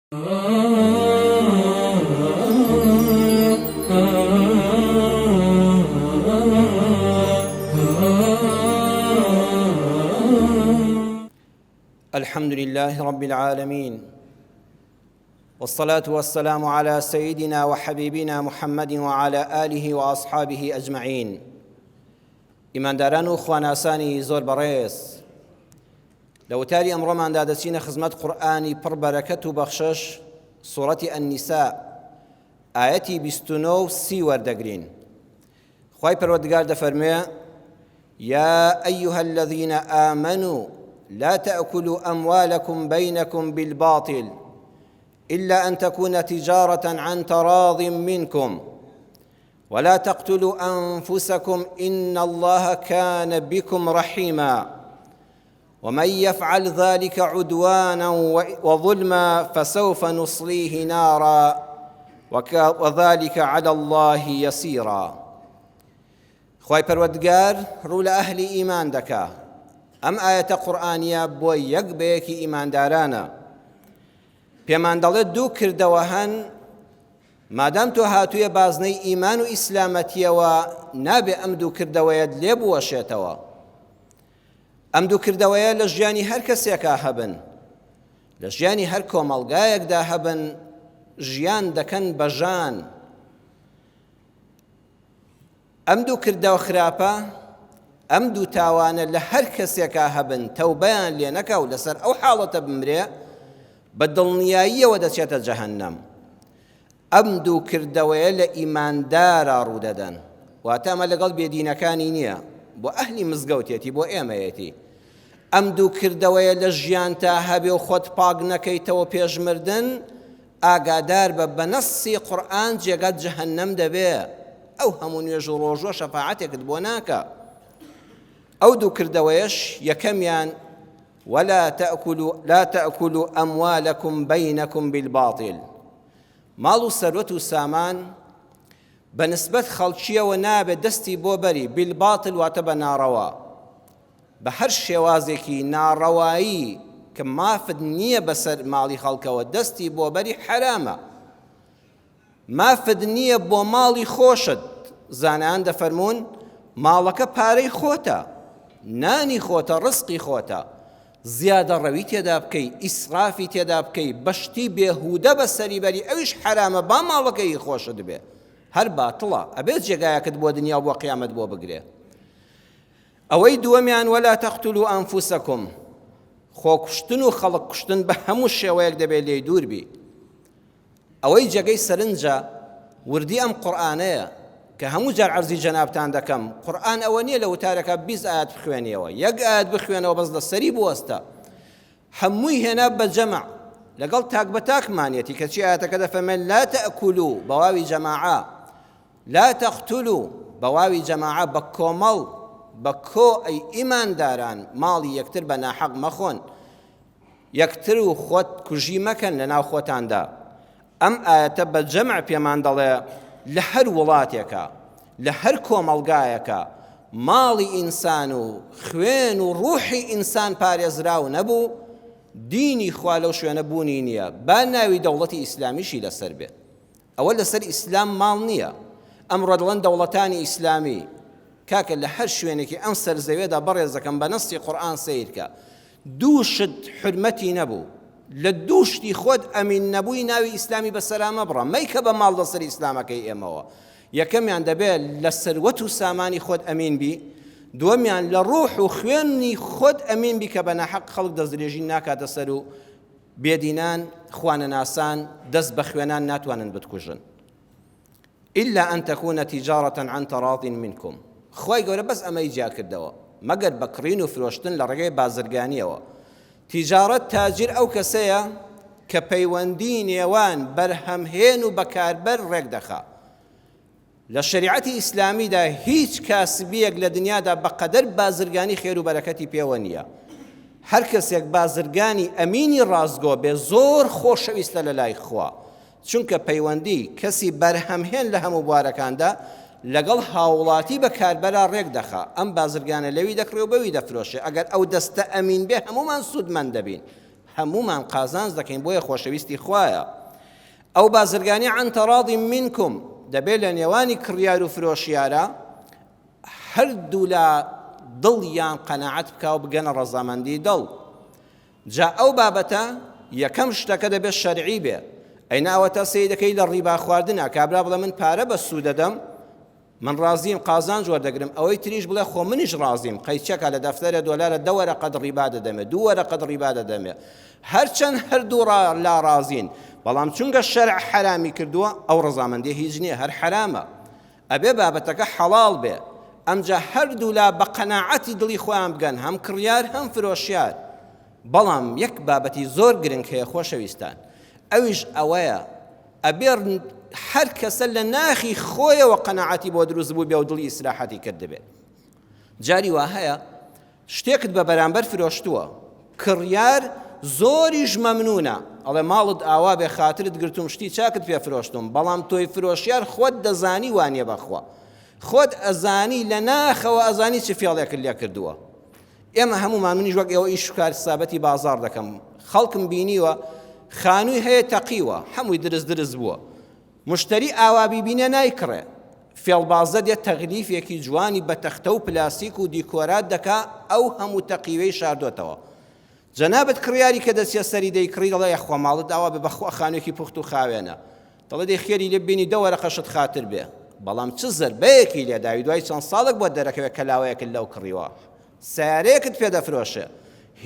الحمد لله رب العالمين، والصلاة والسلام على سيدنا وحبيبنا محمد وعلى آله وأصحابه أجمعين. ئیمانداران و خواناسانی زۆر بەڕێز، لە وتاری ئەمڕۆماندا دەچینە خزمەت قورئانی پڕ بەرەکەت و بەخشش، سوورەتی ئەنیسا ئایەتی 29 و 30 وەردەگرین. خوای پەروەردگار دەفەرمێ: يا أيها الذين آمنوا لا تأكلوا أموالكم بينكم بالباطل إلا أن تكون تجارة عن تراض منكم ولا تقتلوا أنفسكم إن الله كان بكم رحيما ومن يفعل ذلك عدوانا وظلما فسوف نصليه نارا وذلك على الله يسيرا. خوای پەروەردگار ڕوو لە ئەهلی ئیمان دەکا. ئەم ئایەتە قورئانیە بۆ یەک بەیەکی ئیماندارانە. پێمان دەڵێت دوو کردەوە هەن، مادام تۆ هاتوویە بازنەی ئیمان و ئیسلامەتیەوە، نابێ ئەم دوو کردەوەیەت لێ بوەشێتەوە. ئەم دوو کردەوەیە لە ژیانی هەر کەسێکا هەبن، لە ژیانی هەر کۆمەڵگایەکدا هەبن، ژیان دەکەن بە ژان. ئەم دوو کردەوە خراپە، ئەم دوو تاوانە لە هەر کەسێکا هەبن، تەوبەیان لێ نەکا و لەسەر ئەو حاڵەتە بمرێ، بە دڵنیاییەوە دەچێتە جەهەنەم. ئەم دوو کردەوەیە لە ئیماندارە ڕوودەدەن، واتە ئەمە لەگەڵ بێدینەکانی نییە، بۆ ئەهلی مزگەوتێتی، بۆ ئێمەیەتی. ئەم دوو کردەوەیە لە ژیان تا هەبێ و خۆت پاک نەکەیتەوە پێشمردن، ئاگادار بە بەنەسی قورئان جێگەت جەهەنەم دەبێ. ئەو هەموو نوێژ و ڕۆژوە شەفاعەتێکت بۆ ناکە. ئەو دوو کردەوەیەش یەکەمیان: لا تأكلوا أموالكم بينكم بالباطل. ماڵ و سەروەت و سامان بەنسبەت خەڵکیەوە نابێت دەستی بۆ بەری، بالباطل واتە بە ناڕەوا، بە هەر شێوازێکی ناڕەوایی کە مافت نییە بەسەر ماڵی خەڵکەوە دەستی بۆ بەری حرامە. مافت نییە بۆ ماڵی خۆشت. زانایان دەفەرمون ماڵەکە پارەی خۆتە، نانی خۆتە، ڕزقی خۆتە. زیادە ڕەوی تێدا بکەی، ئیسرافی تێدا بکەی، بەشتی بێهودە بەسەری بەری، ئەویش حرامە، با ماڵەکەی خۆشت بێ. هەر باتڵە، ئەبێت جێگایەکت بۆ دنیا و بۆ قیامەت بۆ بگرێ. ئەوەی دووەمیان: ولا تقتلوا أنفسكم. خۆ کوشتن و خەڵک کوشتن بە هەموو شێوەیەک دەبێت لێی دوور بی. ئەوەی جێگەی سەرنجە وردی ئەم قورئانەیە کە هەموو جار عەرزی جەنابتان دەکەم. قورئان ئەوە نییە لە وتارەکە 20 ئایەت بخوێنیەوە، یەک ئایەت بخوێنەوە بەس لەسەری بوەستە، هەمووی هێنا بە جەمع لەگەڵ تاک بە تاکمانێتی، کەچی ئایەتەکە دەفەرمێت لا تأكلوا بە واوی جەماعە، لا تقتلوا بە واوی جەماعە، بە کۆمەڵ، بە کۆ، ئەی ئیمانداران، ماڵی یەکتر بە ناحەق مەخۆن، یەکتر و خۆت کوژی مەکەن لە ناو خۆتاندا. ئەم ئایەتە بە جەمع پێمان دەڵێ لە هەر وڵاتێکە، لە هەر کۆمەڵگایەکە ماڵی ئینسان و خوێن و ڕوحی ئینسان پارێزراو نەبوو، دینی خوا لەو شوێنە بوونی نییە، با ناوی دەوڵەتی ئیسلامیشی لەسەر بێ. ئەوە لەسەر ئیسلام ماڵ نییە. ئەمڕۆ دەڵێن دەوڵەتانی ئیسلامی، کاکە لە هەر شوێنێکی ئەم سەرزەوێدا بەڕێزەکەم بە نەسی قورئان سەیرکە، دووشت حرمەتی نەبوو، لە دووشتی خۆت ئەمین نەبووی ناوی ئیسلامی بەسەرا مەبڕە، مەیکە بە ماڵ لەسەر ئیسلامەکەی ئێمەوە. یەکەمیان دەبێت لە سەروەت و سامانی خۆت ئەمین بی، دووەمیان لە ڕوح و خوێنی خۆت ئەمین بی کە بە ناحەق خەڵک دەستدرێژی ناکاتە سەر و بێدینان، خوانەناسان دەست بە خوێنان ناتوانن بتکوژن. إلا أن تكون تجارة عن تراض منكم. خوای گەورە بەس ئەمەی جیا کردەوە، مەگەر بەکڕین و فرۆشتن لە ڕێگەی بازرگانیەوە. تیجارەت تاجر ئەو کەسەیە کە پەیوەندی نێوان بەرهەمهێن و بەکاربەر ڕێک دەخا. لە شریعەتی ئیسلامیدا هیچ کاسبیەک لە دنیادا بەقەدەر بازرگانی خێر و بەرەکەتی پێوە نییە. هەر کەسێک بازرگانی ئەمینی ڕازگۆ بێ زۆر خۆشەویستە لە لای خوا، چونکە پەیوەندی کەسی بەرهەمهێن لە هەموو بوارەکاندا لەگەڵ هاوڵاتی بە کاربەرا ڕێک دەخا. ئەم بازرگانە لەوی دەکڕێ و بەوی دەفرۆشێ. ئەگەر ئەو دەستە ئەمین بێ هەمومان سوودمەند دەبین، هەمومان قازانج دەکەین بۆیە خۆشەویستی خوایە. ئەو بازرگانی عن تەڕاضی منکم دەبێت لە نێوانی کڕیار و فرۆشیارە هەردوو لە دڵیان قەناعەت بکە و بگەنە ڕەزامەندی دڵ. جا ئەو بابەتە یەکەم شتەکە دەبێت شەرعی بێ. ئەیناوەتە سەی دەکەی لە ڕیبا خواردنە کابرا بڵێ من پارە بە سوود دەدەم، من ڕازیم قازانج وەردەگرم، ئەوەی تریش بڵێ خۆ منیش ڕازیم، قەیچەکە لە دەفتەرە دۆلارە 2 وەرەقەد ڕیبا دەدەمێ، 2 وەرەقەد ڕیبا دەدەمێ، هەرچەند هەردوو لا ڕازین، بەڵام چونکە شەرع حرامی کردووە ئەو ڕەزامەندی هیچ نییە، هەر حرامە. ئەبێ بابەتەکە حەڵاڵ بێ. ئەمجا هەردوو لا بە قەناعەتی دڵی خۆیان بگەن، هەم کڕیار هەم فرۆشیار. بەڵام یەک بابەتی زۆر گرنگ هەیە خۆشەویستان، ئەویش ئەوەیە ئەبێ هەر کەسە لە ناخی خۆیەوە قەناعەتی بۆ دروست بوو بێ و دڵی ئیسراحەتی کرد دەبێت. جاری وا هەیە شتێکت بە بەرامبەر فرۆشتووە، کڕیار زۆریش مەمنونە، ئەڵێ ماڵت ئاوا بێ خاترت گرتوم شتی چاکت پێ فرۆشتم، بەڵام تۆی فرۆشیار خۆت دەزانی وانێ بەخوا، خۆت ئەزانی لە ناخەوە ئەزانی چ فێڵێکت لێ کردووە. ئێمە هەمومان منیش وەک ئێوە ئیش کار سابەتی بازار دەکەم، خەڵکم بینیوە خانووی هەیە تەقیوە، هەمووی درست بووە، مشتری ئاوا بیبینە نایکڕێ، فێڵبازە دێت تەغلیفێکی جوانی بە تەختە و پلاسیک و دیکۆرات دەکا، ئەو هەموو تەقیوەی شاردۆتەوە. جەنابەت کڕیاری کە دەچێت سەری دەیکڕی دەڵێ یەخوا ماڵت ئاوا بێ بەخوا خانوویەکی پوخت و خاوێنە، دەڵێ دەی خێری لێ بینی 2 وەرەقەشت خاتر بێ، بەڵام چ زەربەیەکی لێداوی دوای چەند ساڵێک بۆ دەرەکەوێت کەلاوەیەکت لەو کڕیوە، سیارەیەکت پێ دەفرۆشێ،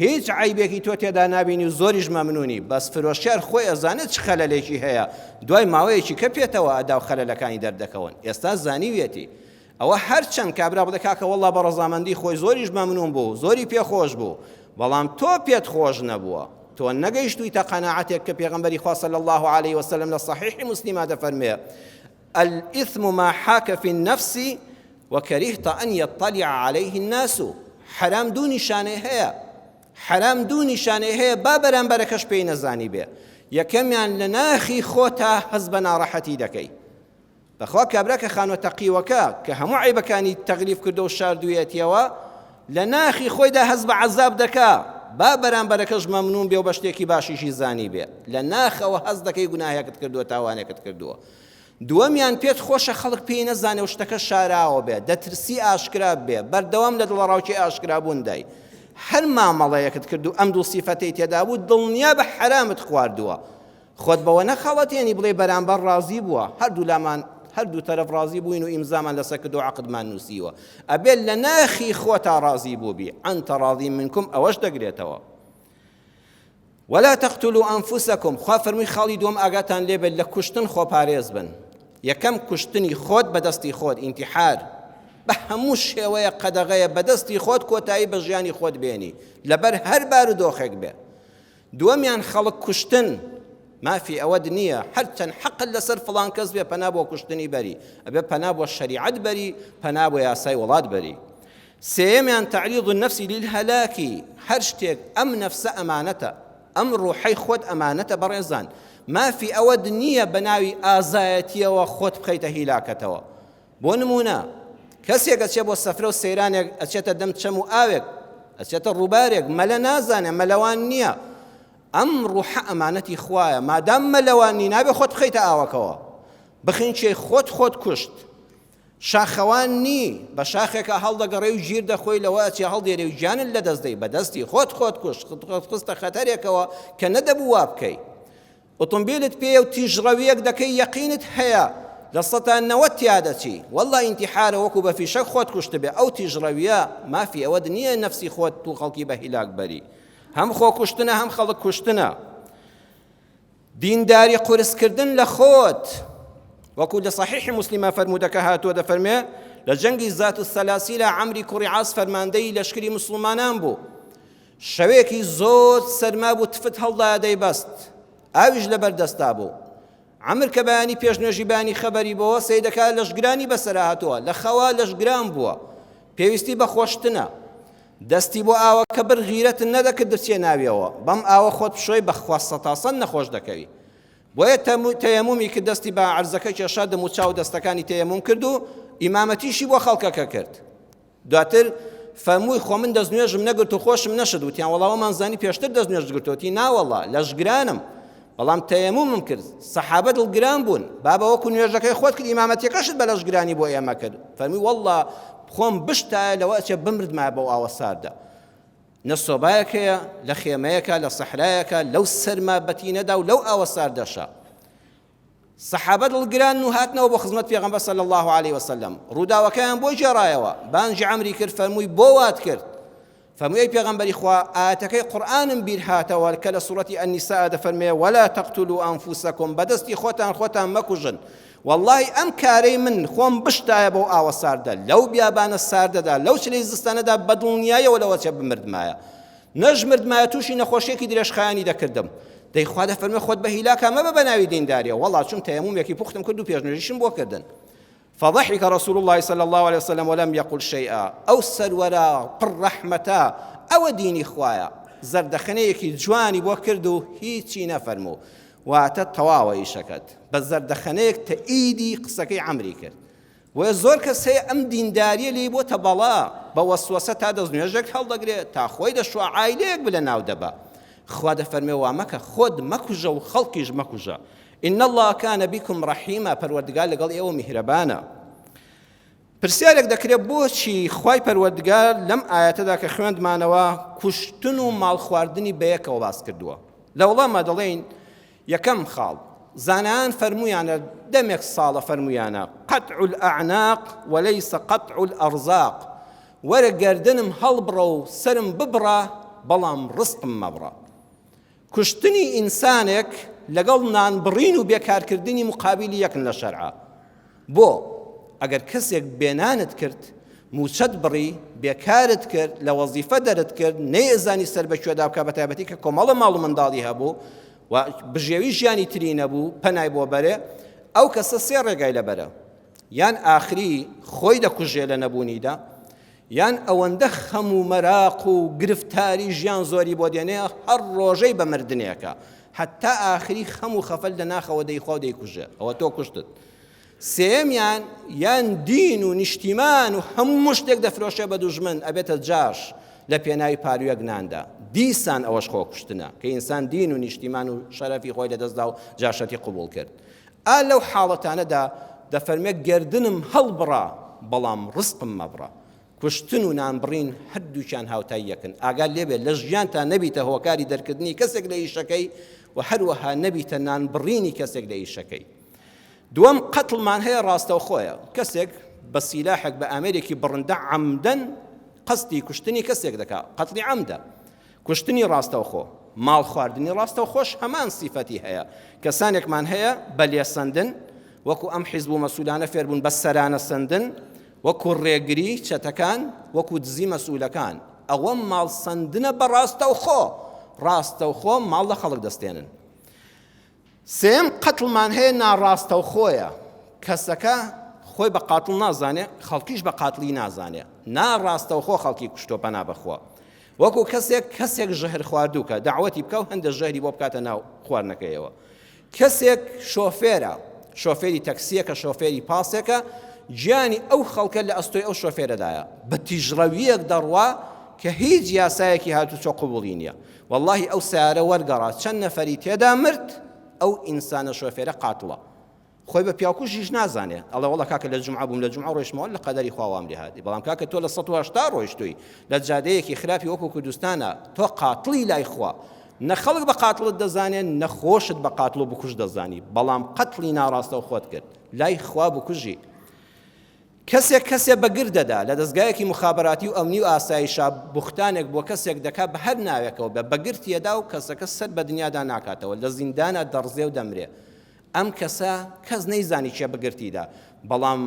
هیچ عیبێکی تۆ تێدا نابینی و زۆریش مەمنونی، بەس فرۆشیار خۆی ئەزانێت چ خەلەلێکی هەیە، دوای ماوەیەکی کە پێێتەوە ئەدا و خەلەلەکانی دەردەکەون، ئێستا زانیوێتی. ئەوە هەرچەند کابرا بڵێ کاکە وەڵڵا بە ڕەزامەندی خۆی زۆریش مەمنون بوو، زۆری پێخۆش بوو، بەڵام تۆ پێت خۆش نەبووە، تۆ نەگەیشتوویتە قەناعەتێک کە پێغەمبەری خوا صلی الله عليه وسلم لە صحیح مسلم دەفەرمێ الإثم ما حاك في النفس وكرهت أن يطلع عليه الناس. حرام دوو نیشانەی هەیە، حرام دوو نیشانەی هەیە با بەرامبەرەکەش پێی نەزانی بێ. یەکەمیان لە ناخی خۆتا هەز بە ناڕەحەتی دەکەی، بەخوا کابرا کە خانوە تەقیوەکە کە هەموو عیبەکانی تەغلیف کردو و شاردوویەتیەوە لە ناخی خۆیدا هەز بە عەزاب دەکا، با بەرامبەرەکەش مەمنون بێ و بە شتێکی باشیشی زانی بێ، لە ناخەوە هەز دەکەی گوناهێکت کردووە تاوانێکت کردووە. دووەمیان پێت خۆشە خەڵک پێی نەزانێ و شتەکە شاراوە بێ، دەترسی ئاشکرا بێ، بەردەوام لە دڵڕاوکی ئاشکرابوون دای، هەر مامەڵەیەکت کرد و ئەم دوو سیفەتەی تێدا بوو دڵنیا بە حرامت خواردووە، خۆت بەوە نەخەڵەتێنی بڵێ بەرامبەر ڕازی بووە، هەردوو تەرەف ڕازی بووین و ئیمزامان لەسەر کرد و عەقدمان نووسیوە، ئەبێت لە ناخی خۆتا ڕازی بوو بی، عن تەڕاضی منکم ئەوەش دەگرێتەوە. ولا تقتلوا أنفسكم، خوا فەرمووی خاڵی دووەم ئاگاتان لێبێت لە کوشتن خۆپارێز بن. یەکەم کوشتنی خۆت بەدەستی خۆت، ئینتیحار بە هەموو شێوەیە قەدەغەیە بەدەستی خۆت کۆتایی بە ژیانی خۆت بێنی، لەبەر هەر بارودۆخێک بێ. دووەمیان خەڵک کوشتن، مافی ئەوەد نییە هەرچەند حەقت لەسەر فڵان کەس بێ پەنا بۆ کوشتنی بەری، ئەبێ پەنا بۆ شەریعەت بەری، پەنا بۆ یاسای وڵات بەری. سێیەمیان تەعریض النەفس للهەلاکی، هەر شتێک ئەم نەفسە ئەمانەتە، ئەم ڕوحەی خۆت ئەمانەتە بەڕێزان، مافی ئەوەد نییە بە ناوی ئازایەتیەوە خۆت بخەیتە هیلاکەتەوە. بۆ نمونە کەسێک ئەچێ بۆ سەفرە و سەیرانێک ئەچێتە دەم چەم و ئاوێک، ئەچێتە ڕووبارێک، مەلە نازانێ، مەلەوان نییە، ئەم ڕوحە ئەمانەتی خوایە، مادام مەلەوانی نابێ خۆت بخەیتە ئاوەکەوە، بخینچێ خۆت کوشت. شاخەوان نی، بە شاخێکە هەڵدەگەڕێ و ژیر دەخۆی لەوە ئەچێ هەڵدێرێ و گیانت لەدەستدەی، بەدەستی خۆت کوشت، خستە خەتەرێکەوە کە نەدەبوو وا بکەی. ئۆتۆمبیلت پێ و تیژڕەویەک دەکەی یەقینت هەیە لە 190 تیادەچی، وەڵڵا ئینتیحارە وەکو بە فیشەک خۆت کوشت بێ، ئەو تیژڕەویە مافی ئەوە نییە نەفسی خۆت و خەڵکی بە هیلاک بەری، هەم خۆ کوشتنە هەم خەڵک کوشتنە. دینداری قورسکردن لە خۆت، وەکو لە صحیح مسلمە فەرموودەکە هاتووە دەفەرمێ لە جەنگی ذات السەلاسیلە عەمری کوڕی عاس فەرماندەی لەشکری موسڵمانان بوو، شەوێکی زۆر سەرما بوو، تفت هەڵدا دەیبەست، ئاویش لەبەردەستا بوو. عەمر کە بەیانی پێشنوێژی بانی خەبەری بەوە سەیدەکە لەشگرانی بەسەرا هاتووە، لە خەوا لەشگران بووە، پێویستی بە خۆشتنە، دەستی بۆ ئاوە کە بڕغیرەت نەدەکرد دەچێ ناویەوە، بەم ئاوە خۆت بشۆی بە خواستەتاسەن نەخۆش دەکەوی. بۆیە تەیەمومی کرد، دەستی بە عەرزەکە کێشا دەم و چاو دەستەکانی تەیەموم کرد و ئیمامەتیشی بۆ خەڵکەکە کرد. دواتر فەرمووی خۆ من دەستنوێژم نەگرت و خۆشم نەشد وتیان وەڵاوەمان زانی پێشتر دەستنوێژ گرتوتی ناوەڵا لە ژگرانم بەڵام تەیەمومم کرد سەحابە دڵگران بوون بابە وەکو نوێژەکەی خۆت کرد ئیمامەتیەکەشت بە لەژگرانی بۆ ئێمە کرد فەرمووی وەڵا خۆم بشتایە لەوە ئەچێ بمردمایە بەو ئاوە ساردا نە سۆبایەکەیە لە خێمەیەکە لە سەحرایەکە لەو سەرما بەتینەدا و لەو ئاوە ساردەشە سەحابە دڵگران و هاتنەوە بۆ خزمەت پێغەمبەر صلی الله عليه وسلم ڕووداوەکەیان بۆ جێڕایەوە بانجی عەمری کرد فەرمووی بۆ وات کرد فەرمووی ئەی پێغەمبەری خوا ئاەتەکەی قورئانم بیر هاتەوە کە لە سوورەتی ئەنیسا دەفەرمێ وەلا تەقتولوا ئەنفوسەکم بەدەستی خۆتان مەکوژن والله ئەم کارەی من خۆم بشتایە بۆ ئاوە ساردە لەو بیابانە ساردەدا لەو چلەی زستانەدا بەدڵنیایەوە لەوە چێ بمردمایە نەژمردمایە تووشی نەخۆشیێکی درێژخایانی دەکردم دەی خوا دەفەرمێ خۆت بە هیلاکە مەبە بە ناوی دینداریە وەڵا چون تەیەمومێکی پوختم کرد و پێشنوێژیشم بۆ کردن فضحك رسول الله صلى الله عليه وسلم ولم يقل شيئا أو سرورا پر رحمتا أو ديني خوايا زردخنيكي جواني بو كردو هيچي نفرمو واتە تەواوەی شەکەت بە زەردەخەنەیەک تەئیدی قسەکەی عەمری کرد و زۆر کەس هەیە ئەم دینداریە لێی بۆتە بەڵا بە وەسوەسە تا دەستنوێژێک هەڵدەگرێت تا خۆی دەشوە عایلەیەک بلە ناو دەبا خوا دەفەرمێ وا مەکە خۆت مەکوژە و خەڵکیش مەکوژە ئین الله کان بکم ڕەحیما پەروەردگار لەگەڵ ئێوە میهرەبانە پرسیارێک دەکرێت بۆچی خوای پەروەردگار لەم ئایەتەدا کە خوێندمانەوە کوشتن و ماڵ خواردنی بەیەکەوە باس کردووە لە وەڵامە دەڵێن یەکەم خاڵ زانایان فەرموویانە دەمێک ساڵە فەرموویانە قەطع الأعناق وليس قطع الأرزاق وەرە گەردنم هەڵبڕە و سرم ببڕە بەڵام ڕزقم مەبڕە کوشتنی ئینسانێک لەگەڵ نانبڕین و بێکارکردنی مقابلی یەکن لە شەرعە بۆ ئەگەر کەسێک بێنانت کرد موچەت بڕی بێکارت کرد لە وەزیفە دەرت کرد نەیەزانی سەر بەکوێدا بکە بە تایبەتی کە کۆمەڵە ماڵ و منداڵی هەبوو و بژێوی ژیانی تری نەبوو پەنای بۆ بەرێ ئەو کەسە سێ ڕێگای لەبەرە یان ئاخری خۆی دەکوژێ لە نەبوونیدا یان ئەوەندە خەم و مەراق و گرفتاری ژیان زۆری بۆ دێنێ هەر ڕۆژەی بە مردنێکە حتا ئاخری خەم و خەفەل لە ناخەوە دەیخوا و دەیکوژێ ئەوە تۆ کوشتت سێمیان یان دین و نیشتیمان و هەموو شتێک دەفرۆشێ بە دوژمن ئەبێتە جاش لە پێناوی پارویەک ناندا دیسان ئەوەش خۆ کوشتنە کە ئینسان دین و نیشتیمان و شەرەفی خۆی لەدەستدا و جاشەتی قبول کرد لەو حاڵەتانەدا دەفەرمێ گردنم هەڵبڕا بەڵام ڕزقم مەبڕە کوشتن و نانبڕین هەردووکیان هاوتای یەکن ئاگال لێبێت لە ژیانتا نەبیتە هۆکاری دەرکردنی کەسێک لە ئیشەکەی و هەروەها نەبیتە نانبڕینی کەسێک لە ئیشەکەی دووەم قەتڵمان هەیە ڕاستەوخۆیە کەسێک بە سیلاحێک بە ئامێرێکی بڕندە عەمدەن قەستی کوشتنی کەسێک دەکا قەتڵی عەمدە کوشتنی ڕاستەوخۆ ماڵ خواردنی ڕاستەوخۆش هەمان سیفەتی هەیە کەسانێکمان هەیە بە لێسەندن وەکو ئەم حیزب و مەسئولانە فێربوون بە سەرانە سەندن وەکو ڕێگری چەتەکان وەکو دزی مەسئولەکان ئەوە ماڵ سەندنە بە ڕاستەوخۆ ماڵ لە خەڵک دەستێنن سێم قەتڵمان هەیە ناڕاستەوخۆیە کەسەکە خۆی بە قاتڵ نازانێ خەڵکیش بە قاتڵی نازانێ ناڕاستەوخۆ خەڵکی کوشتۆ پەنا بەخوا وەکو کەسێک ژەهر خواردووکە داوەتی بکە و هەندە ژەهری بۆ بکاتە ناو خواردنەکەیەوە کەسێک شۆفێرە شۆفێری تەکسیەکە شۆفێری پاسێکە گیانی ئەو خەڵکە لە ئەستۆی ئەو شۆفێرەدایە بە تیژڕەویەک دەڕوا کە هیچ یاسایەکی هاتوچۆ قبوڵی نییە واللهی ئەو سیارە وەرگەڕا چەند نەفەری تێدا مرد ئەو ئینسانە شۆفێرە قاتڵە خۆی بە پیاکوژیش نازانێ ئەڵێ وەڵا کاکە لە جومعە بووم لە جومعە ڕۆیشتمەوە لە قەدەری خواوام لێ هاتی بەڵام کاکە تۆ لە 180 ڕۆیشتووی لە جادەیەکی خراپی وەکو کوردستانە تۆ قاتڵی لای خوا نە خەڵک بە قاتڵت دەزانێن نەخۆشت بە قاتڵ و بکوژ دەزانی بەڵام قەتڵی ناڕاستە و خۆت کرد لای خوا بکوژی کەسێک بەگر دەدا لە دەستگایەکی مخابراتی و ئەمنی و ئاسایشە بوختانێک بۆ کەسێک دەکات بە هەر ناوێکەوە بە بەگر تێدا و کەسەکە سەر بە دنیادا ناکاتەوە لە زیندانە دەڕزێ و دەمرێ ئەم کەسە کەس نەیزانی چێ بەگرتیدا بەڵام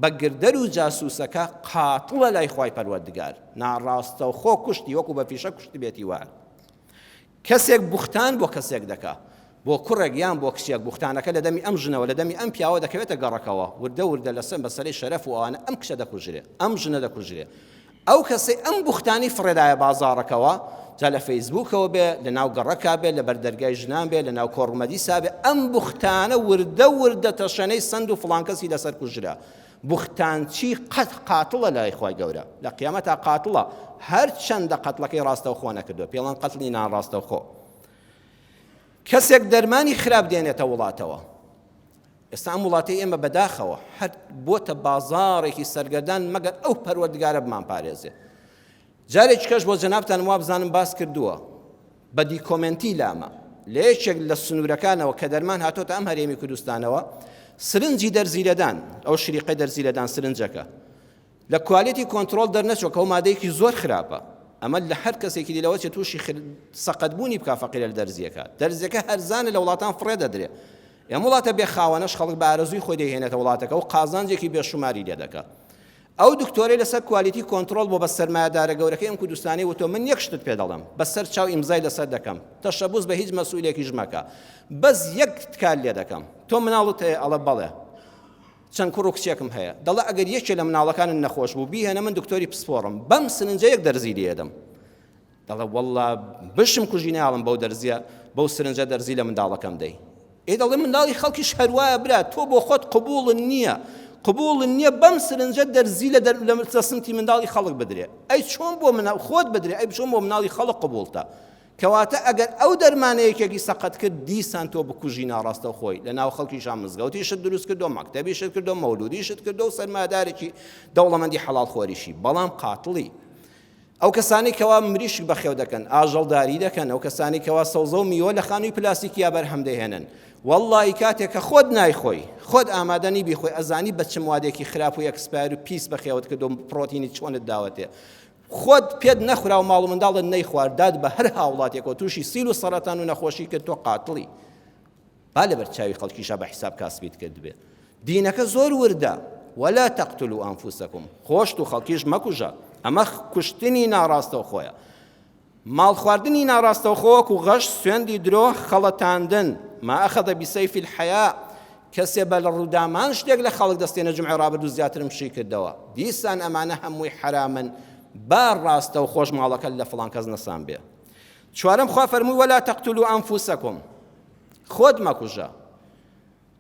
بەگردەر و جاسووسەکە قاتڵە لای خوای پەروەردگار ناڕاستە و خۆ کوشتی وەکو بە فیشە کوشتی بێتی وار کەسێک بوختان بۆ کەسێک دەکا بۆ کوڕێک یان بۆ کچێک بوختانەکە لە دەمی ئەم ژنەوە لە دەمی ئەم پیاوە دەکەوێتە گەڕەکەوە وردە لەسەر بەسەری شەرەف و ئەوانە ئەم کچە دەکوژرێ ئەم ژنە دەکوژرێ ئەو کەسەی ئەم بوختانی فڕێدایە بازاڕەکەوە جا لە فەیسبووکەوە بێ لە ناو گەڕەکا بێ لە بەردەرگای ژنان بێ لە ناو کۆڕمەدیسا بێ ئەم بوختانە وردە تەشەنەی سند و فڵان کەسی لەسەر کوژرا بوختانچی قەت قاتڵە لای خۆی گەورە لە قیامەتا قاتڵە هەر چەندە قەتڵەکەی ڕاستەوخۆ نەکردو پێڵەن قەتڵی نانڕاستەوخۆ کەسێک دەرمانی خراپ دێنێتە وڵاتەوە ئێستا ئەم وڵاتی ئێمە بەداخەوە هەر بۆتە بازاڕێکی سەرگەردان مەگەر ئەو پەروەردگارە بمان پارێزێ جارێک کەش بۆ جەنابتان وا بزانم باس کردووە بە دیکۆمنتی لامە لە یەکێک لە سنوورەکانەوە کە دەرمان هاتۆتە ئەم هەرێمی کوردستانەوە سرنجی دەرزیلەدان ئەو شریقەی دەرزیلەدان سرنجەکە لە کوالیتی کۆنتڕۆل دەرنەچوە کە ئەو مادەیەکی زۆر خراپە ئەمە لە هەر کەسێکی دیلەوە چێ تووشی سەقەتبوونی بکا فەقیرە لە دەرزیەکە دەرزیەکە هەرزانە لە وڵاتان فڕێ دەدرێ ئەم وڵاتە بێ خاوەنەش خەڵک بە ئارەزووی خۆی دەهێنێتە وڵاتەکە و قازانجێکی بێشوماری لێ دەکات ئەو دکتۆرەی لەسەر کوالیتی کۆنتڕۆل بۆ بە سەرمایەدارە گەورەکەی ئەم کوردستانی وتۆ من یەک شتت پێ دەڵێم بەسەر چاو ئیمزای لەسەر دەکەم تەشەبوس بە هیچ مەسئولێکیش مەکە بەس یەک کار لێ دەکەم تۆ مناڵت هەیە ئەڵە بەڵێ چەند کوڕ و کچێکم هەیە دەڵێ ئەگەر یەکێ لە مناڵەکانت نەخۆش بوو بیهێنە من دکتۆری پسپۆڕم بەم سرنجە یەک دەرزی لێدەم دەڵێ وەڵڵا بشم کوژی ناڵم بەو دەرزیە بەو سرنجە دەرزی لە منداڵەکەم دەی ئێ دەڵێ منداڵی خەڵکیش هەروایە برا تۆ بۆ خۆت قبول نییە بەم سرنجە دەرزی لە دەسمتی منداڵی خەڵک بدرێ ئەی چۆن بۆ خۆت بدرێ ئەی چۆن بۆ مناڵی خەڵک قبولتە کەواتە ئەگەر ئەو دەرمانەیەکێکی سەقەت کرد دیسان تۆ بکوژی ناڕاستە خۆی لە ناو خەڵکیشان مزگەوتیشت دروست کردو مەکتەبیشت کردو مەولودیشت کردو و سەرمایهدارێکی دەوڵەمەندی حەڵال خۆریشی بەڵام قاتڵی ئەو کەسانی کەوا مریشک بەخێو دەکەن ئاژەڵداری دەکەن ئەو کەسانی کەوا سەوزە و میوە لە خانووی پلاسیکیا بەرهەم دەهێنن وەڵڵی کاتێک کە خۆت نایخۆی خۆت ئامادەنی بیخۆی ئەزانی بە چ موادێکی خراپ و ئەکسپایر و پیس بەخێوت کردو پرۆتینی چۆنت داوەتێ خۆت پێت نەخورا و ماڵ و منداڵت نەیخوارداد بە هەر هاوڵاتێکەوە تووشی سیل و سەرەتان و نەخۆشی کرد تۆ قاتڵی با لەبەر چاوی خەڵکیشە بە حیساب کاسبیت کرد بێ دینەکە زۆر وردە ولا تقتلوا أنفسكم خۆشت و خەڵکیش مەکوژە ئەمە کوشتنی ناڕاستەو خۆیە ماڵ خواردنی ناڕاستەو خۆوەک و غەشت سوێندی درۆ خەڵەتاندن ما أخذ بسيف الحياة کەسێ بە لە ڕوودامان شتێک لە خەڵک دەستێنە جمعی ڕابردوو زیاترم شی کردەوە دیسان ئەمانە هەمووی حرامن با ڕاستە و خۆش ماڵەکە لە فڵان کەس نەسان بێ چوارەم خوا فەرمووی ولا تقتلوا أنفسكم خۆت مەکوژە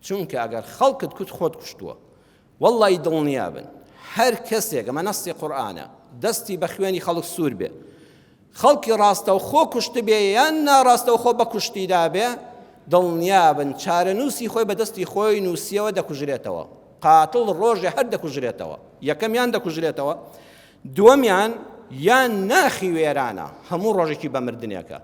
چونکە ئەگەر خەڵکت کوت خۆت کوشتووە وەڵڵی دڵنیا بن هەر کەسێک ئەمە نەستی قورئانە دەستی بە خوێنی خەڵک سوور بێ خەڵکی ڕاستە و خۆ کوشت بێ یان ناڕاستە و خۆ بە کوشتیدا بێ دڵنیا بن چارەنووسی خۆی بەدەستی خۆی نووسیەوە دەکوژرێتەوە قاتڵ ڕۆژێ هەر دەکوژرێتەوە یەکەمیان دەکوژرێتەوە دووەمیان یان ناخی وێرانە هەموو ڕۆژێکی بەمردنێکە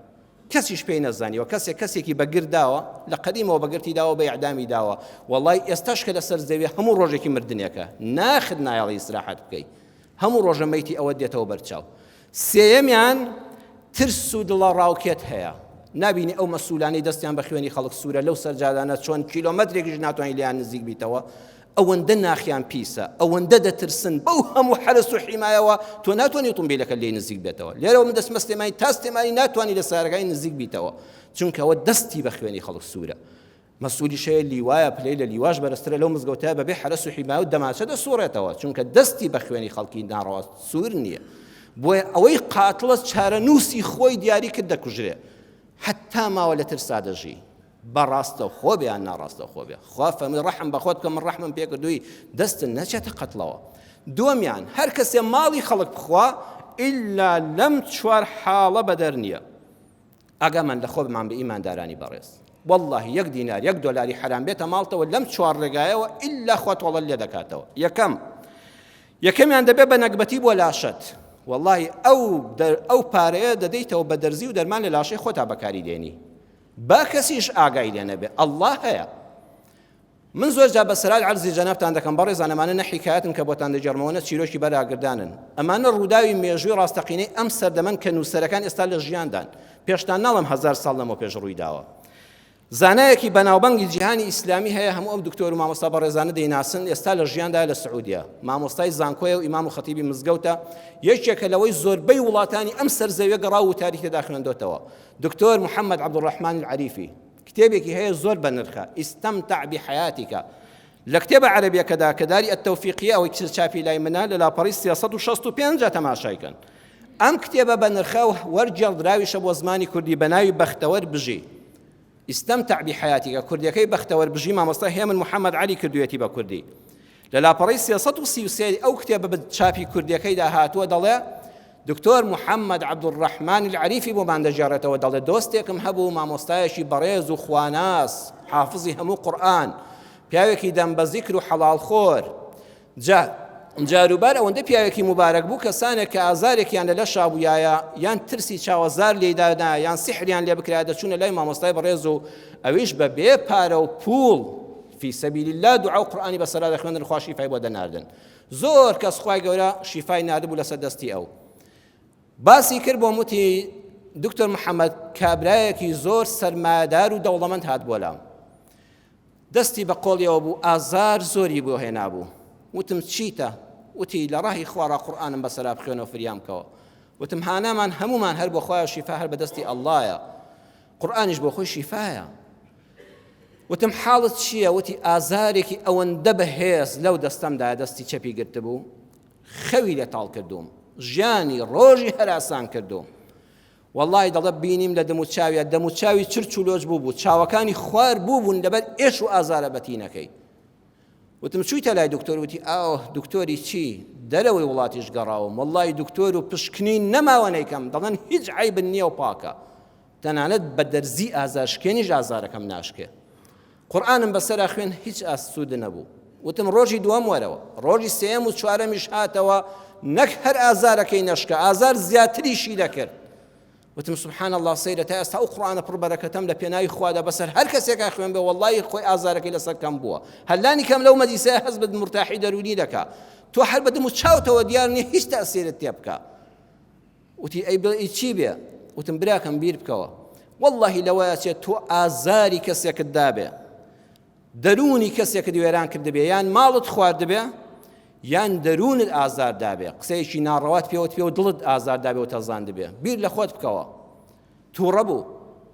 کەسیش پێی نەزانیوە کەسێکی بەگرداوە لە قەدیمەوە بەگرتی داوە بە ئیعدامی داوە وەڵی ئێستاش کە لەسەر زەوی هەموو ڕۆژێکی مردنێکە ناخت نایەڵی ئیسراحەت بکەیت هەموو ڕۆژە مەیتی ئەوە دێتەوە بەرچاو سێیەمیان ترس و دڵە ڕاوکێت هەیە نبینی ئەو مەسئولانی دەستیان بە خوێنی خەڵک سوورە لەو سەرجادانە چۆن کیلۆمەترێکیش ناتوانین لێیان نزیک بیتەوە ئەوەندە ناخیان پیسە ئەوەندە دەترسن بەو هەموو حرس و حیمایەوە تۆ ناتوانانی تۆمبیلەکە لێی نزیک بێتەوە لێرەوە من دەست مەستێمانی تاستێمانی ناتوانانی لە سارەکەی نزیک بیتەوە چونکە ئەوە دەستی بە خوێنی خەڵک سوورە مەسئولی شەیە لیوایە پلەی لە لیواش بەرزترە لەو مزگەوتە بەبێ حرس و حیمایە و دەماچە دەسوڕێتەوە چونکە دەستی بە خوێنی خەڵکی ناڕاست سوور نییە بۆیە ئەوەی قاتڵە چارەنووسی خۆی دیاری کرد دەکوژرێ حتا ماوە لە ترسا دەژی بەڕاستە خۆ بێ یان ناڕاستە خۆ بێ خوا فەرمووی ڕەحم بە خۆت کە من ڕەحمم پێ کردووی دەستن نەچێتە قەتڵەوە دووەمیان هەر کەسێ ماڵی خەڵک بخوا ئیلا لەم چوار حاڵە بەدەر نییە ئاگامان لە خۆ بمان بە ئیماندارانی بەڕێز والله یەک دینار یەک دۆلاری حرام بێتە ماڵتەوە لەم چوار ڕێگایەوە ئیلا خوا تۆڵە لێ دەکاتەوە یەکەمیان دەبێ بە نەکبەتی بۆ لاشت والله ئەو پارەیە دەدەیتەوە بە دەرزی و دەرمان لە لاشەی خۆتا بەکاری دێنی با کەسیش ئاگای لێ نەبێ ئەڵڵا هەیە من زۆر جا بەسەرات عەرزی جەنابتان دەکەم بەڕێزان ئەمانە نەحیکایەتن کە بۆتان دەجێڕمەوە چیرۆکی بەراگردانن ئەمانە ڕووداوی مێژووی ڕاستەقینەی ئەم سەردەمەن کە نووسەرەکان ئێستا لە ژیاندان پێشتان ناڵم 1000 ساڵ لەمەوە پێش ڕووی داوە زانایەکی بەناوبانگی جیهانی ئیسلامی هەیە هەموو ئەو دکتۆر و مامۆستا بەڕێزانە دەیناسن ئێستا لە ژیاندا لە سعودیا مامۆستای زانکۆیە و ئیمام و خەتیبی مزگەوتە یەکێکە لەوەی زۆربەی وڵاتانی ئەم سەرزەویە گەڕاو و تاریخی تێدا خوێندۆتەوە دکتۆر محەممەد عەبدوڕەحمان العەریفی کتێبێکی هەیە زۆر بەنرخە ئیستەمتع بحەیاتیکە لە کتێبە عەرەبیەکەدا کە داری ئەتەوفیقیە ئەوەی چاپی لای منە لە لاپەڕی 365 تەماشایکەن ئەم کتێبە بەنرخە و وەرجێڕدراویشە بۆ زمانی کوردی بە ناوی بەختەوەر بژی استمتع بحياتك كرديكي بختور بجي مامۆستا هێمن محەممەد عەلی کردوێتی بە کوردی لە لاپەڕی 333 ئەو کتێبە بە چاپی کوردیەکەیدا هاتووە دەڵێ دکتۆر محەممەد عەبدوڕەحمان العەریفی بۆمان دەژێڕێتەوە دەڵێ دۆستێکم هەبوو مامۆستایەکی بەڕێز و خواناس حافظی هەموو قورئان پیاوێکی دەم بە زیکر و حەڵاڵخۆر جاروبار ئەوەندە پیاوێکی مبارەک بوو کەسانێک کە ئازارێکیان لە شابوویایە یان ترسی چاوەزار لێدانا یان سیحریان لێ بکرا دەچوونە لای مامۆستای بەڕێز و ئەویش بە بێ پارە و پوڵ فی سەبیل الله دوعا و قورئانی بەسەرا دەخوێندن خوا شیفای بۆ دەناردن زۆر کەس خوای گەورە شیفای ناردبوو لەسەر دەستی ئەو باسی کرد بۆ وتی دکتۆر محەممەد کابرایەکی زۆر سەرمایەدار و دەوڵەمەند هات بۆ لام دەستی بە قۆڵیەوە بوو ئازار زۆری بۆ هێنابوو وتم چیتە وتی لە ڕاهی خوارە قورئانم بەسەرا بخوێنەوە فریام کەوە وتم هانامان هەمومان هەر بۆ خوایە شیفا هەر بەدەستی ئەڵڵایە قورئانیش بۆ خۆی شیفایە وتم حاڵت چییە وتی ئازارێکی ئەوەندە بەهێز لەو دەستەمدا دەستی چەپی گرتبوو خەوی لێ تاڵ کردوم ژیانی ڕۆژی هەراسان کردوم والله دەڵێ بینیم لە دەم و چاوی چرچ و لۆچ بوو چاوەکانی خوار بوون لەبەر ئێش و ئازارە بەتینەکەی وتم چوویتە لای دکتۆر وتی ئاو دکتۆری چی دەرەوەی وڵاتیش گەڕاوم والله دکتۆر و پشکنی نەماوە نەیکەم دەڵێن هیچ عیبن نییە و پاکە تەنانەت بە دەرزی ئازارشکێنیش ئازارەکەم ناشکێ قورئانم بەسەرا خوێن هیچ ئاسوودە نەبوو وتم ڕۆژی دووەم وەرەوە ڕۆژی سێم و چوارەمیش هاتەوە نەک هەر ئازارەکەی نەشکە ئازار زیاتریشی دەکرد وتم سبحان الله سەیرە تا ئێستا ئەو قورئانە پڕ بەرەکەتەم لە پێناوی خوادا بەسەر هەر کەسێکا خوێن بێ والله خۆی ئازارەکەی لەسەر کەم بووە هەلانی کەم لەو مەدیسەیە هەز بە مرتاحی دەرونی دەکا تۆ هەر بەدەم و چاوتەوە دیار نییە هیچ تەئسیرت تێ بکە وتی ئەی چی بێ وتم براکەم بیر بکەوە والله لەوەیە چێت تۆ ئازاری کەسێکت دابێ دەرونی کەسێکت وێران کردبێ یان ماڵت خواردبێ یان دەرونت ئازار دابێ قسەیەکی ناڕەوات پێوت پێ و دڵت ئازار دابێ و تەزان دەبێ بیر لە خۆت بکەوە تووڕە بوو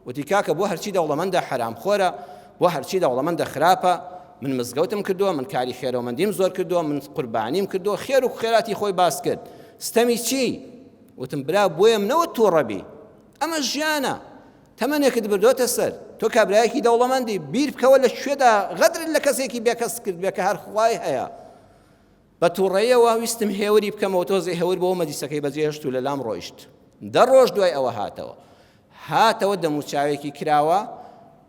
وتی کاکە بۆ هەرچی دەوڵەمەندە حرام خۆرە بۆ هەرچی دەوڵەمەندە خراپە من مزگەوتم کردووە من کاری خێرەوەمەندیم زۆر کردووە من قوربانیم کردووە خێر و خێراتی خۆی باس کرد ستەمی چی وتم برا بۆیە منەوە تووڕەبی ئەمە ژیانە تەمەنێکت بردۆتە سەر تۆ کابرایەکی دەوڵەمەندی بیر بکەوە لە شوێدا غەدرت لە کەسێکی بێکەس کرد بێ کە هەر خوای هەیە بە تووڕەیەوە ویستم هێوری بکەمەوە تۆزی هێور بۆ مەدیسەکەی بەجێهێشت و لە لام ڕۆیشت ڕۆژ دوای ئەوە هاتەوە دەموچاوێکی کراوە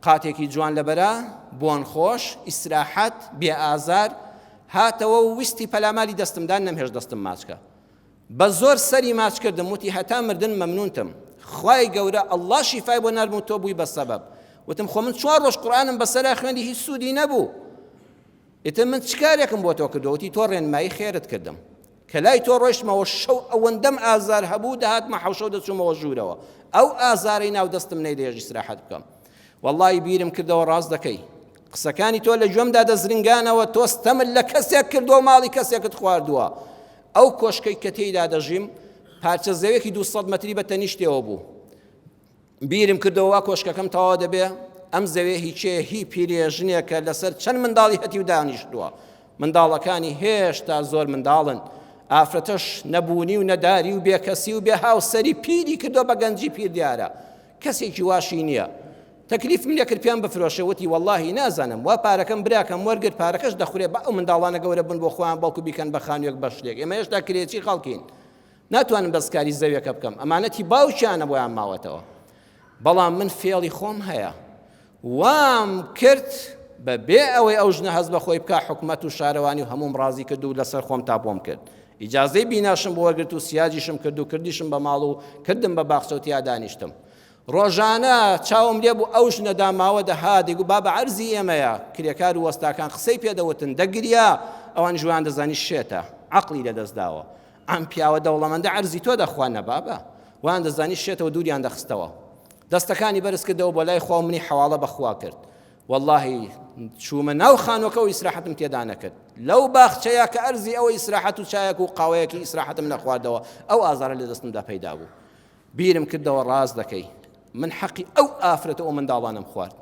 قاتێکی جوان لەبەرا بۆن خۆش ئیسراحەت بێ ئازار هاتەوە و ویستی پەلاماری دەستمدان نەمهێش دەستم ماچکە بە زۆر سەری ماچ کردم وتی هەتا مردن مەمنونتم خوای گەورە ئەڵڵا شیفای بۆ نەرم و تۆ بووی بە سەبەب وتم خۆ من 4 ڕۆژ قورئانم بەسەرا خوێندی هیچ سوودی نەبوو ئیتر من چ کارێکم بۆ تۆ کردو وتی تۆ ڕێنمایی خێرت کردم کە لای تۆ ڕۆیشتمەوە شەو ئەوەندەم ئازار هەبوو دەهاتمە حەوشە و دەچوومەوە ژوورەوە ئەو ئازارەی ناو دەستم نەیدەهێژ ئیسراحەت بکەم والله بیرم کردەوە ڕاست دەکەی قسەکانی تۆ لە گوێمدا دەزرنگانەوە تۆ ستەمت لە کەسێک کردووە ماڵی کەسێکت خواردووە ئەو کۆشکەی کە تێیدا دەژیم پارچە زەوێکی 200 مەتری بە تەنیشتەوە بوو بیرم کردەوە کۆشکەکەم تەواو دەبێ ئەم زەوێ هیچێ هی پیرێژنێکە لەسەر چەند منداڵی هەتی و دانیشتووە منداڵەکانی هێشتا زۆر منداڵن ئافرەتەش نەبوونی و نەداری و بێکەسی و بێ هاوسەری پیری کردو بە گەنجی پیر دیارە کەسێکی واشی نییە تەکلیف من لێکرد پێیان بفرۆشەوەتی واللهی نازانم وا پارەکەم براکەم وەرگرت پارەکەش دەخورێ بە ئەو منداڵانە گەورە بن بۆ خۆیان بەڵکو بیکەن بە خانوێک بەشلێک ئێمە هێشتا کرێچی خەڵکین ناتوانم بەسکاری زەویەکە بکەم ئەمانەتی باوکیانە بۆیان ماوەتەوە بەڵام من فێڵی خۆم هەیە وام کرد بەبێ ئەوەی ئەو ژنە هەز بە خۆی بکە حکومەت و شارەوانی و هەموم ڕازی کرد و لەسەر خۆم تاپۆم کرد ئیجازەی بیناشم بۆ وەرگرت و سیاجیشم کرد و کردیشم بە ماڵ و کردم بە باخچە و تیا دانیشتم ڕۆژانە چاوم لێ بوو ئەو ژنە داماوە دەها دەیگو با بە عەرزی ئێمەیە کرێکار و وەستاکان قسەی پێدەوتن دەگریا ئەوان جوان دەزانی شێتە عەقڵی لەدەستداوە ئەم پیاوە دەوڵەمەندە عەرزی تۆ دەخوانە بابە وان دەزانی شێتەوە دووریان دەخستەوە دەستەکانی بەرز کردەوە بۆ لای خوا منی حەواڵە بەخوا کرد واللهی چوومە ناو خانووەکە و ئیسراحەتم تێدا نەکرد لەو باخچەیە کە ئەرزی ئەوە ئیسراحەت و چایەک و قاوەیەکی ئیسراحەتم نەخواردەوە ئەو ئازارە لە دەستمدا پەیدا بوو بیرم کردەوە ڕاست دەکەی من حەقی ئەو ئافرەتە ئەو منداڵانم خوارد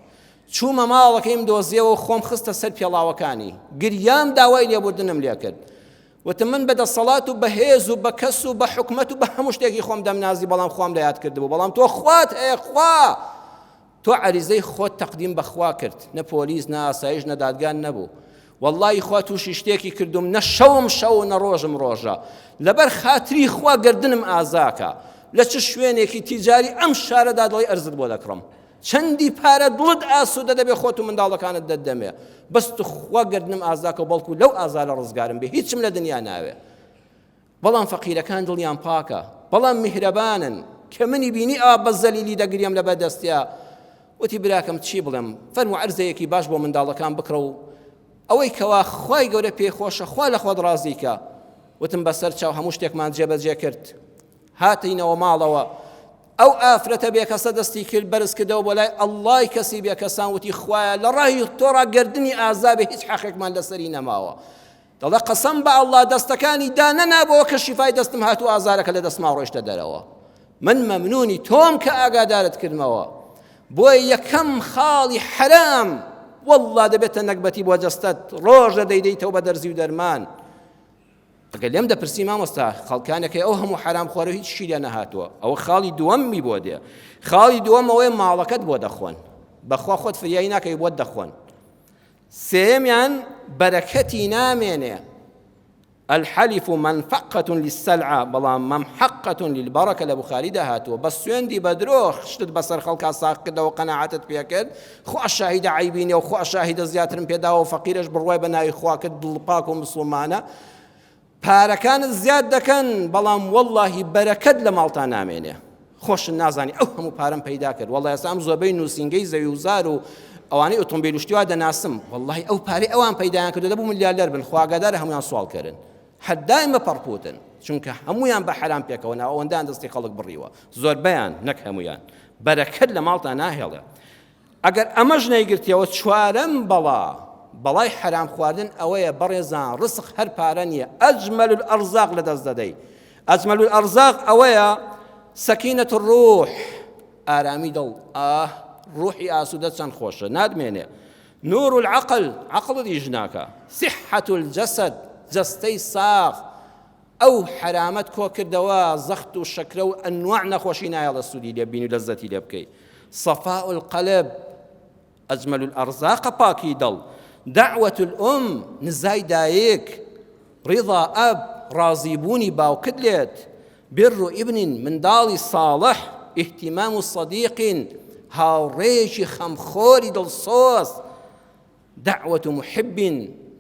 چوومە ماڵەکەیم دۆزیەوە خۆم خستە سەر پێڵاوەکانی گریام داوای لێبوردنم لێ کرد وتم من بەدەسەڵات و بەهێز و بە کەس و بە حکومەت و بە هەموو شتێکی خۆم دەمنازی بەڵام خۆم لە یاد کردبوو بەڵام تۆ خوات هەیە خوا تۆ عەریزەی خۆت تەقدیم بەخوا کرد نە پۆلیس نە ئاسایش نە دادگان نەبوو واللهی خوا تووشی شتێکی کردوم نە شەوم شەو نە ڕۆژم ڕۆژە لەبەر خاتری خوا گردنم ئازاکە لە چ شوێنێکی تیجاری ئەم شارەدا دڵی ئەرزت بۆ دەکڕم چەندی پارە دڵت ئاسوودە دەبێ خۆت و منداڵەکانت دەدەمێ بەست خوا گردنم ئازاکە بەڵکو لەو ئازارە ڕزگارم بێ هیچم لە دنیا ناوێ بەڵام فەقیرەکان دڵیان پاکە بەڵام میهرەبانن کە منی بینی بە زەلیلی دەگریم لە بەدەستیا وتی براکەم چی بڵێم فەرموو عەرزەیەکی باش بۆ منداڵەکان بکڕە و ئەوەی کەوا خوای گەورە پێخۆشە خوا لە خۆت ڕازیکە وتم بەسەر چاو هەموو شتێکمان جێبەجێ کرد هاتینەوە ماڵەوە ئەو ئافرەتە بێکەسە دەستی کرد بەرز کردەوە بۆ لای ئەڵڵای کەسی بێکەسان وتی خوایە لە ڕای تۆڕا گردنی ئازابێ هیچ حەقێکمان لەسەری نەماوە دەڵێ قەسەم بە ئەڵڵا دەستەکانی دانەنابەوە کە شیفای دەستم هاتوو ئازارەکە لە دەستما ڕۆیشتە دەرەوە من مەمنونی تۆم کە ئاگادارت کردمەوە بۆی یەکەم خاڵی حرام والله دەبێتە نەکبەتی بۆ جەستەت ڕۆژە دەیدەیتەوە بە دەرزی و دەرمان ئەگەر لێم دەپرسی مامۆستا خەڵکانێکی ئەو هەموو حرام خۆرە هیچ شی لێ نەهاتووە ئەوە خاڵی دووەمی بۆ دێ خاڵی دووەم ئەوەیە ماڵەکەت بۆ دەخۆن بەخوا خۆت فریایی ناکەی بۆت دەخۆن سێمیان بەرەکەتی نامێنێ الحلف منفقة للسلعة بەڵام ممحقة للبركة لە بوخاری داهاتووە بە سوێندی بەدرۆ شتت بەسەر خەڵکا ساغ کردەوە قەناعەتت پێ کرد خوا شاهیدە عیبینێ و خوا شاهیدە زیاترم پێداوە و فەقیرش بڕوای بە ناوی خوا کرد دڵپاک و مسڵمانە پارەکانت زیاد دەکەن بەڵام واللهی بەرەکەت لە ماڵتان نامێنێ خۆشن نازانی ئەو هەموو پارەم پەیدا کرد والله ئێستا زۆربەی نووسینگەی زەوی وزار و ئەوانەی ئۆتۆمبیل وشتیوا دەناسم واللهی ئەو پارەی ئەوان پەیدایان کردو دەبوو ملیاردەر بن خوا ئاگادارە هەمویان سوالکردن حدائمە پەڕپوتن چونکە هەمویان بە حرام پێکەوە ناوە ئەوەندان دەستی خەڵک بڕیوە زۆربەیان نەک هەمویان بەرەکەت لە ماڵتان ناهێڵێ ئەگەر ئەمەش نەیگرتیەوە چوارەم بەڵای حرام خواردن ئەوەیە بەڕێزان ڕزق هەر پارە نییە ئەجمەل الئەرزاق لەدەست دەدەی ئەجمەل الئەرزاق ئەوەیە سەکینەت الڕوح ئارامی دڵ ڕوحی ئاسوودە چەند خۆشە نادمێنێ نور العقل عقڵت ئیش ناکە صحة الجسد جەستەی ساغ ئەو حرامەت کۆ کردەوە زەخت و شەکرە و ئەنواع نەخۆشی نایەڵە سوودی لێ بینی و لەزەتی لێ بکەی صفاء القلب ئەجمەل الئەرزاق پاکی دڵ دعوة الأم نزای دایک رضا ئەب ڕازیبوونی باوکت لێت بر ابن منداڵی صالح اهتمام صديق هاوڕێیەکی خەمخۆری دڵسۆز دعوة محب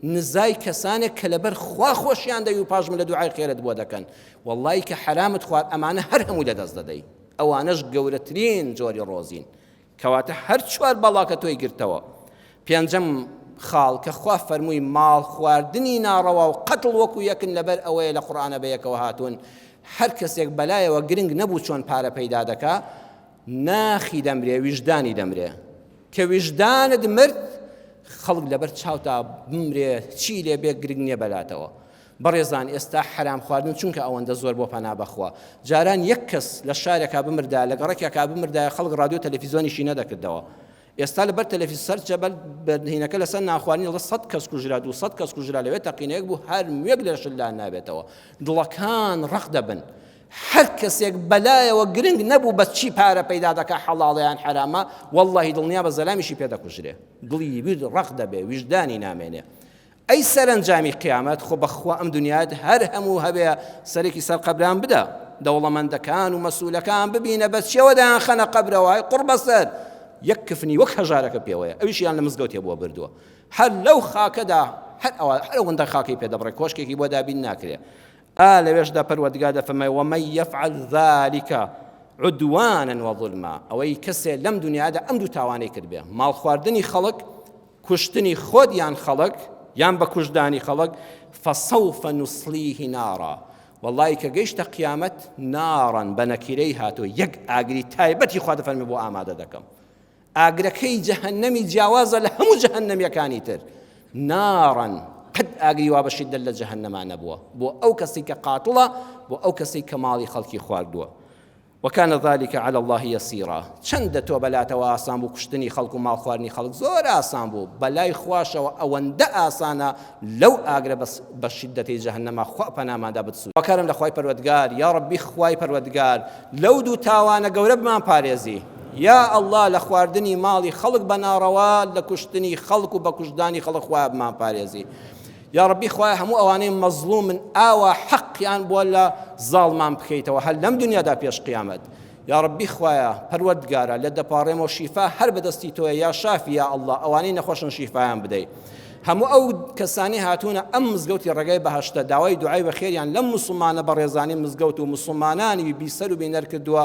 نزای کەسانێک کە لەبەر خوا خۆشیان دەوی و پاشمە لە دوعای خێرت بۆ دەکەن واللهی کە حرامت خوارد ئەمانە هەر هەموو لەدەست دەدەی ئەوانەش گەورەترین جۆری ڕۆزین کەواتە هەر چوار بەڵاکە تۆی گرتەوە پێنجەم خاڵ کە خوا فەرمووی ماڵ خواردنی ناڕەوا و قەتڵ وەکو یەکن لەبەر ئەوەیە لە قورئانە بەیەکەوە هاتوون هەر کەسێک بەلایەوە گرنگ نەبوو چۆن پارە پەیدا دەکا ناخی دەمرێ ویژدانی دەمرێ کە ویژدانت مرد خەڵک لەبەر چاوتا بمرێ چی لێ بێ گرنگ نییە بەلاتەوە بەڕێزان ئێستا حرام خواردن چونکە ئەوەندە زۆر بۆ پەنا بەخوا جاران یەک کەس لە شارێکا بمردا لە گەڕێکێکا بمردا خەڵک رادیۆ تەلەڤیزۆنیشی نەدەکردەوە ئێستا لەبەر تەلەڤیزۆن سەر جەبەل بەرهینەکە لەسەر ناخواردنی لە 100 کەس کوژرا 200 کەس کوژرا لەوێ تەقینەیەک بوو هەر موێک لە شلان نابێتەوە دڵەکان ڕەق دەبن هەر کەسێک بەلایەوە گرنگ نەبوو بە چی پارە پەیدا دەکا حەڵاڵیان حرامە واللهی دڵنیا بە زەلامیشی پێ دەکوژرێ دڵی بیر ڕەق دەبێ ویژدانی نامێنێ ئەی سەرنجامی قیامەت خۆ بەخوا ئەم دنیات هەر هەموو هەبێ سەرێکی سەر قەبران بدە دەوڵەمەندەکان و مەسوولەکان ببینە بەس چێوەدایان خەنە قەبرەوە قوڕ بەسەر یەک کفنی وەک هەژارەکە پێوەیە ئەویشیان لە مزگەوتێ بۆ بردووە هەر لەو خاکەدا هەر ئەوەندە خاکەی پێ دەبڕێ کۆشکێکی بۆ دابین ناکرێ لەوێشدا پەروەردگار دەفەرمێ ومن يفعل ذلك عدوانا وظلما ئەوەی کەسێ لەم دنیادا ئەم دوو تاوانەی کردبێ ماڵ خواردنی خەڵک کوشتنی خۆت یان خەڵک یان بە کوژدانی خەڵک فسوف نصليه نارا والله کە گەیشتە قیامەت نارن بە نەکیرەی هاتووە یەک ئاگری تایبەتی خوا دەفەرمێ بۆ ئامادە دەکەم ئاگرەکەی جەهەنەمی جیاوازە لە هەموو جەهەنەمیەکانی تر نارن قد ئاگری وا بەشیدە لە جەهەنەما نەبووە بۆ ئەو کەسی کە قاتڵە بۆ ئەو کەسی کە ماڵی خەڵکی خواردووە وكان ذلك على الله يسيرا چەندە تۆ بەلاتەوە ئاسان بوو کوشتنی خەڵک و ماڵ خواردنی خەڵک زۆر ئاسان بوو بەلای خواشەوە ئەوەندە ئاسانە لەو ئاگرە بە شیدەتی جەهەنەما خوا پەناماندا بتسووت وەکارم لە خوای پەروەردگار یا ڕەبی خوای پەروەردگار لەو دوو تاوانە گەورە بمان پارێزی یا ئەڵڵا لە خواردنی ماڵی خەڵک بە ناڕەوا لە کوشتنی خەڵک و بە کوژدانی خەڵک خوایە بمان پارێزی یا ڕەبی خوایە هەموو ئەوانەی مەزلومن ئاوا حەقیان بۆ لە زاڵمان بکەیتەوە هەر لەم دنیادا پێش قیامەت یا ڕەبی خوایە پەروەردگارە لە دەپاڕێمەوە شیفا هەر بەدەستی تۆیە یا شافی یا ئەڵڵا ئەوانەی نەخۆشن شیفایان بدەیت هەموو ئەو کەسانی هاتوونە ئەم مزگەوتی ڕێگای بەهەشتە داوای دوعای بەخێریان لەم موسڵمانە بەڕێزانی مزگەوت و موسڵمانانی بیسەر و بینەر کردووە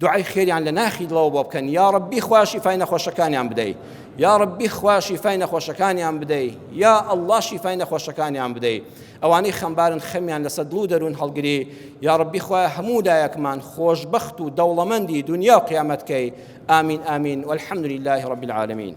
دوعای خێریان لە ناخی دڵەوە بۆ بکەن یا ڕەبی خوا شیفای نەخۆشەکانیان بدەیت یا ڕەبی خوا شیفای نەخۆشەکانیان بدەیت یا ئەڵڵا شیفای نەخۆشەکانیان بدەیت ئەوانەی خەمبارن خەمیان لەسەر دڵ و دەروون هەڵگری یا ڕەبی خوا هەموو لایەکمان خۆشبەخت و دەوڵەمەندی دنیا و قیامەتکەی ئامین ئامین والحەمد لله رب العالمین